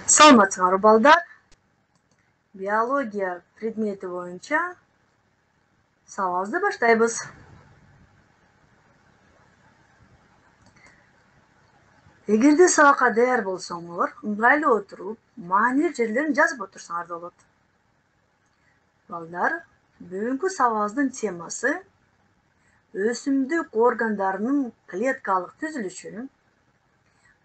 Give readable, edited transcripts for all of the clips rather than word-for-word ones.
Саламатсыңарбы балдар. Биология предмети боюнча сабагыбызды баштайбыз. Эгерде сабакка даяр болсоңор, ыңгайлуу отуруп, маанилүү жерлерин жазып отурсаңар да болот. Балдар, бүгүнкү сабагыбыздын темасы өсүмдүк органдарынын клеткалык түзүлүшү,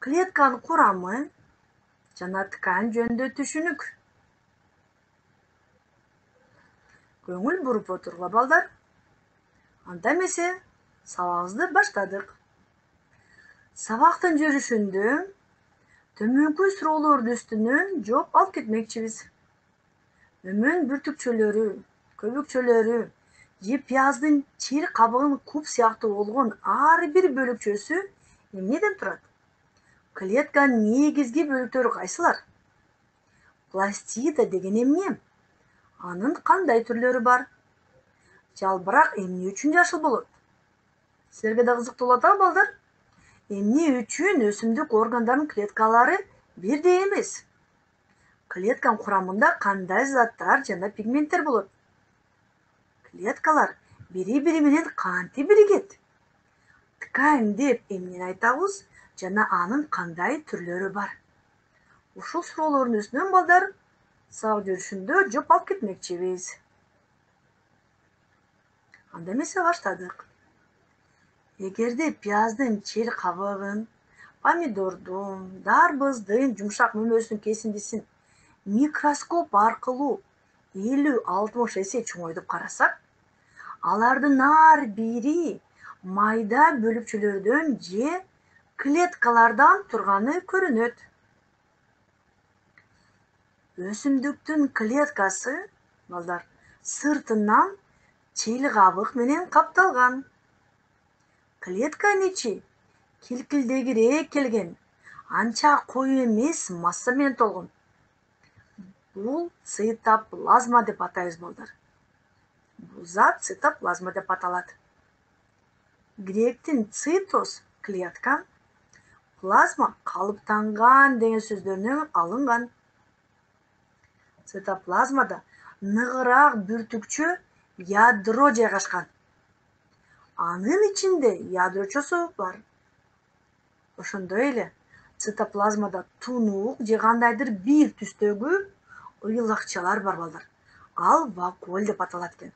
клетканын курамы жана ткань жөнүндө түшүнүк. Көңүл буруп отургула балдар. Анда эмесе сабагыбызды баштадык. Сабактын жүрүшүндө төмөнкү суроолордун үстүнөн жооп алып кетмекчибиз. Өмөн бүртүкчөлөрү, көбүкчөлөрү же пияздын чири кабыгынын куб сыяктуу болгон ар бир бөлүкчөсү эмнеден турат? Клетканын негизги бөлүктөрү кайсылар? Пластида деген эмне? Анын кандай түрлөрү бар? Жалбырак эмне үчүн жашыл болот? Силерге да кызыктуу болот а балдар? Эмне үчүн өсүмдүк органдарынын клеткалары бирдей эмес? Клетканын курамында кандай заттар жана пигменттер болот? Клеткалар бири-бири менен кантип биригет? Ткань деп эмнени айтабыз жана анын кандай түрлөрү бар? Ушул суроолордун үстүнөн балдар сабак жүрүшүндө жооп алып кетмекчибиз. Анда эмесе баштадык. Эгерде пияздын чери кабыгын, помидордун, дарбыздын жумшак мөмөсүнүн кесиндисин микроскоп аркылуу 50-60 эсе чоңойтуп карасак, алардын ар бири майда бөлүкчөлөрдөн же клеткалардан турганы көрүнөт. Өсүмдүктүн клеткасы балдар сыртынан чели кабык менен капталган. Клетканын ичи килкилдегирээк келген, анча коюу эмес масса менен толгон. Бул цитоплазма деп атайбыз балдар. Бул зат цитоплазма деп аталат. Гректин цитос клетка, плазма калыптанган деген сөздөрүнөн алынган. Цитоплазмада ныгыраак бүртүкчө ядро жайгашкан. Анын ичинде ядрочосу бар. Ошондой эле цитоплазмада тунук же кандайдыр бир түстөгү ыйлакчалар бар балдар. Ал вакуоль деп аталат экен.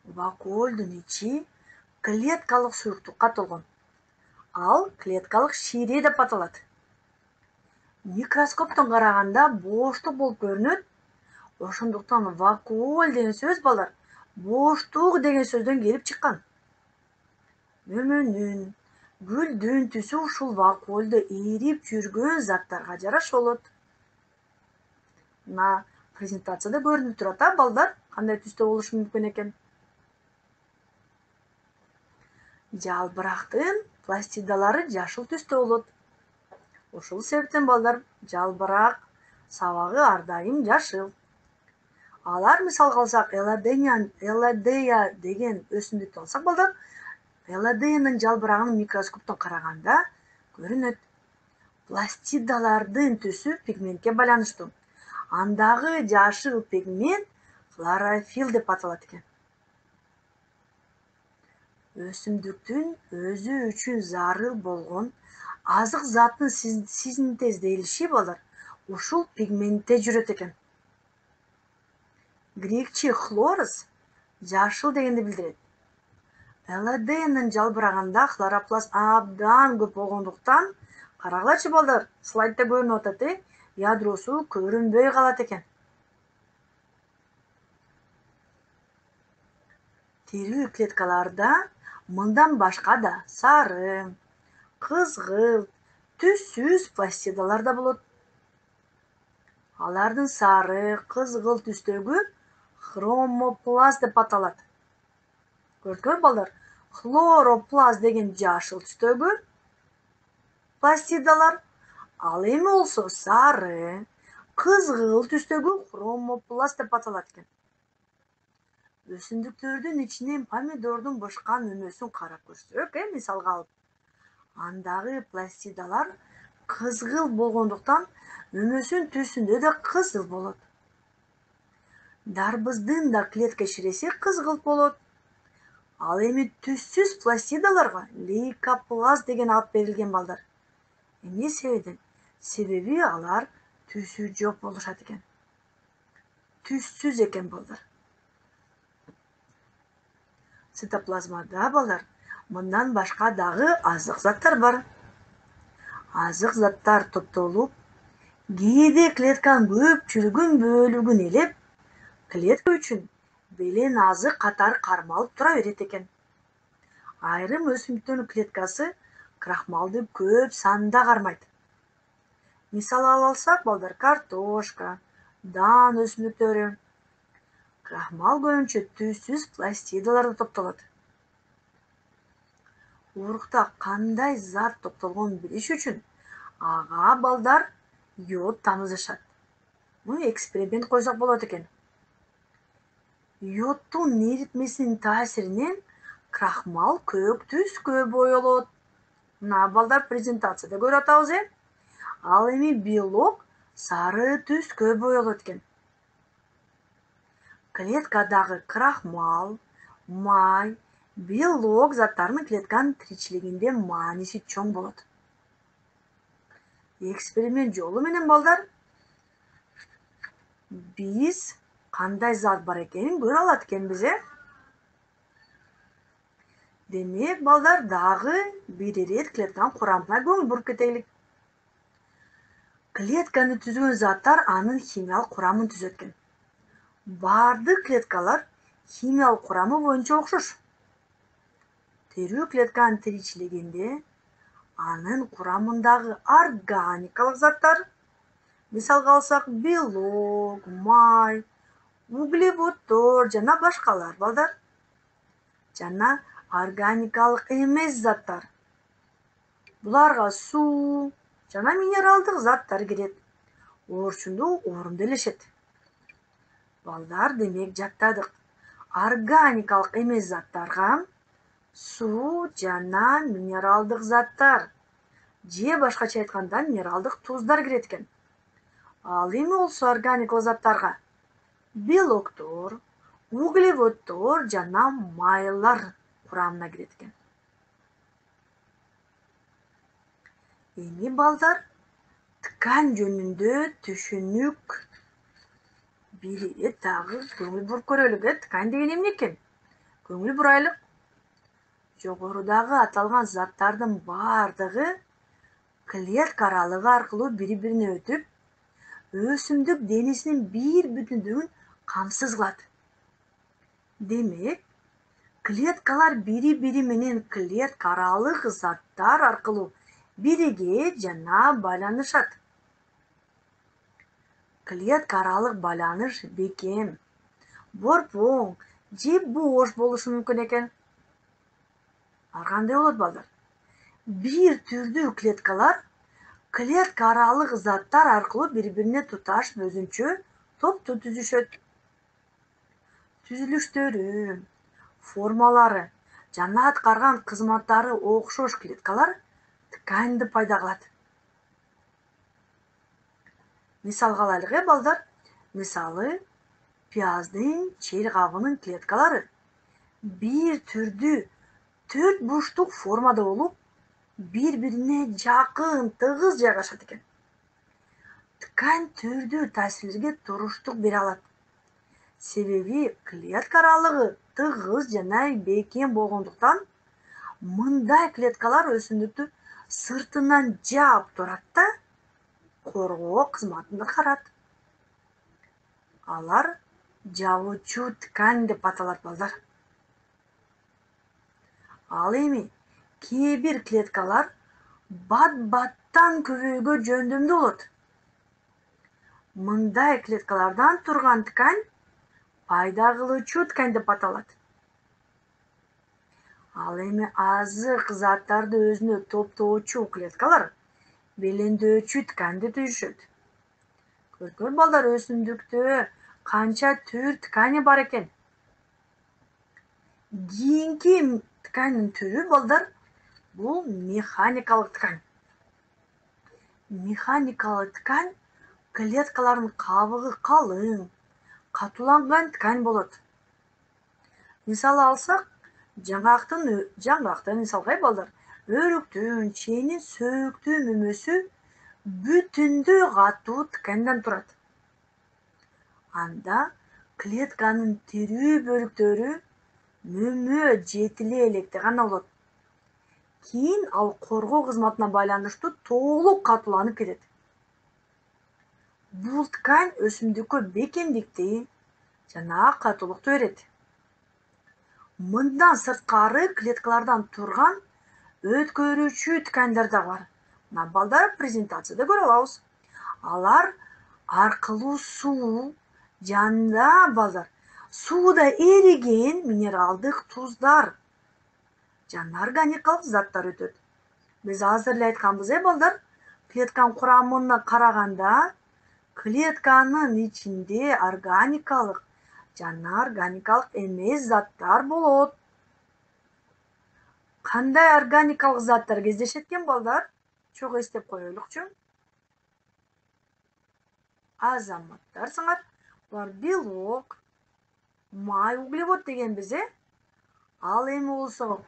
Вакуольдун ичи клеткалык суюктукка толгон. Ал клеткалык шире деп аталат. Микроскоптон караганда боштук болуп көрүнөт. Ошондуктан вакуоль деген сөз балдар боштук деген сөздөн келип чыккан. Мөмөнүн, гүлдүн түсү ушул вакуольдо эрип жүргөн заттарга жараша болот. Мына презентацияда көрүнүп турат а балдар, кандай түстө болушу мүмкүн экен. Жалбырактын пластидалары жашыл түстө болот. Ошол себептен балдар жалбырак сабагы ар дайым жашыл. Алар мисалга алсак элладея деген өсүмдүктү алсак балдар, элладеянын жалбырагын микроскоптон караганда көрүнөт. Пластидалардын түсү пигментке байланыштуу. Андагы жашыл пигмент хлорофилл деп аталат экен. Өсүмдүктүн өзү үчүн зарыл болгон азык затын синтезделиши балдар ушул пигментте жүрөт экен. Грекче хлорос жашыл дегенди билдирет. Элладеянын жалбырагында хлоропласт абдан көп болгондуктан, карагылачы балдар, слайдда көрүнүп атат, ядросу көрүнбөй калат экен. Тирүү клеткаларда мындан башка да сары, кызгылт, түссүз пластидалар да болот. Алардын сары, кызгылт түстөгү хромопласт деп аталат. Көрдүңөр балдар, хлоропласт деген жашыл түстөгү пластидалар, ал эми болсо сары, кызгылт түстөгү хромопласт деп аталат экен. Өсүмдүктөрдүн ичинен помидордун бышкан мөмөсүн карап көрсөк, мисалга алып, андагы пластидалар кызгыл болгондуктан өмөсүн түсүндө да кызыл болот. Дарбыздын да клетка ширеси кызгылт болот. Ал эми түссүз пластидаларга лейкопласт деген ат берилген балдар. Эмне себептен? Себеби алар түсү жок болушат экен. Түссүз экен балдар. Цитоплазмада балдар мындан башка дагы азык заттар бар. Азык заттар топтолуп, кээде клетканын көпчүлүгүн бөлүгүн элеп, клетка үчүн белен азык катары кармалып тура берет экен. Айрым өсүмдүктөрдүн клеткасы крахмалды көп санда кармайт. Мисал ала алсак балдар, картошка, дан өсүмдүктөрү. Крахмал көбүнчө түссүз пластидаларда топтолот. Урукта кандай зат топтолгонун билиш үчүн ага балдар йод тамызышат. Эксперимент койсок болот экен. Йоддун эритмесинин таасиринен крахмал көк түскө боелот. Мына балдар презентацияда көрүп атабыз, Ал эми белок сары түскө боелот экен. Клеткадагы крахмал, май, белок заттарынын клетканын тиричилигинде мааниси чоң болот. Эксперимент жолу менен балдар биз кандай зат бар экенин көрө алат экенбиз, Демек, балдар дагы бир ирет клетканын курамына көңүл буруп кетелик. Клетканы түзгөн заттар анын химиялык курамын түзөт экен. Бардык клеткалар химиялык курамы боюнча окшош. Тирүү клетканын тиричилигинде анын курамындагы органикалык заттар, мисалга алсак белок, май, углеводдор жана башкалар балдар. Жана органикалык эмес заттар. Буларга суу жана минералдык заттар кирет. Орчунду орундалышет. Балдар, демек жаттадык. Органикалык эмес заттарга суу жана минералдык заттар, же башкача айтканда минералдык туздар кирет экен. Ал эми болсо органикалык заттарга белоктор, углеводдор жана майлар курамына кирет экен. Эми балдар, ткань жөнүндө түшүнүк бир ирет дагы көңүл буруп көрөлүк, ткань деген эмне экен? Көңүл бурайлык. Жогорудагы аталган заттардын бардыгы клетка аралыгы аркылуу бири-бирине өтүп, өсүмдүк денесинин бир бүтүндүгүн камсыз кылат. Демек, клеткалар бири-бири менен клетка аралык заттар аркылуу биригет жана байланышат. Клетка аралык байланыш бекем, борпоң же бош болушу мүмкүн экен. Ар кандай болот балдар? Бир түрдүү клеткалар клетка аралык заттар аркылуу бири-бирине туташ өзүнчө топту түзүшөт. Түзүлүштөрү, формалары жана аткарган кызматтары окшош клеткалар тканьды пайда кылат. Мисалга алайлык, балдар. Мисалы, пияздын чер кабынын клеткалары бир түрдүү 4 бурчтук формада болуп, бири-бирине жакын, тыгыз жайгашат экен. Ткань түрдүү таасирлерге туруштук бере алат. Себеби клетка аралыгы тыгыз жана бекем болгондуктан, мындай клеткалар өсүмдүктү сыртынан жаап турат да, коргоо кызматын аткарат. Алар жабуучу ткань деп аталат, балдар. Ал эми кээ бир клеткалар бат-баттан көбөйгө жөндөмдүү болот. Мындай клеткалардан турган ткань пайда кылуучу ткань деп аталат. Ал эми азык заттарды өзүнө топтоочу клеткалар белеңдөөчү тканьды түзүшөт. Көргөн балдар, өсүмдүктө канча түр ткани бар экен. Кийинки тканьдын түрү балдар, бул механикалык ткань. Механикалык ткань клеткалардын кабыгы калың, катууланган ткань болот. Мисалы алсак, жаңгактын мисалга балдар, өрүктүн, чээнин сөөктүү мүмөсү бүтүндөй катуу тканьдан турат. Анда клетканын тирүү бөлүктөрү мүмө жетиле электе гана болот. Кийин ал коргоо кызматына байланыштуу толук катууланып кетет. Бул ткань өсүмдүккө бекемдикти жана катуулукту берет. Мындан сырткары клеткалардан турган өткөрүүчү тканьдар да бар. Мына балдар презентацияда көрө алабыз. Алар аркылуу суу жана балдар, сууда эриген минералдык туздар жана органикалык заттар өтөт. Биз азыр эле айтканбыз балдар, клетканын курамына караганда клетканын ичинде органикалык жана органикалык эмес заттар болот. Кандай органикалык заттар кездешет экен балдар? Чогуу эстеп коелукчу. Азаматтар сыңар, булар белок, май, углевод дегенбиз, Ал эми болсо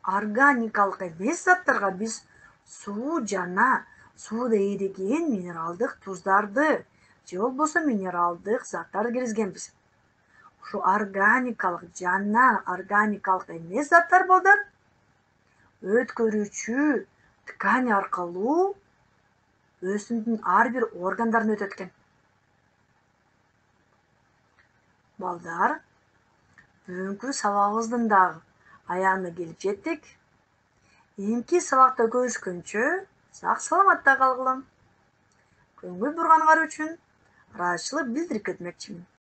органикалык эмес заттарга биз суу жана сууда эриген минералдык туздарды же болбосо минералдык заттарды киргизгенбиз. Ушу органикалык жана органикалык эмес заттар балдар өткөрүүчү ткань аркылуу өсүмдүктүн ар бир органдарына өтөт экен. Балдар, бүгүнкү сабагыбыздын дагы аягына келип жеттик. Эмки сабакта көрүшкөнчө сак саламатта калгыла. Көңүл бурганыңар үчүн ыраазычылык билдирип кетмекчимин.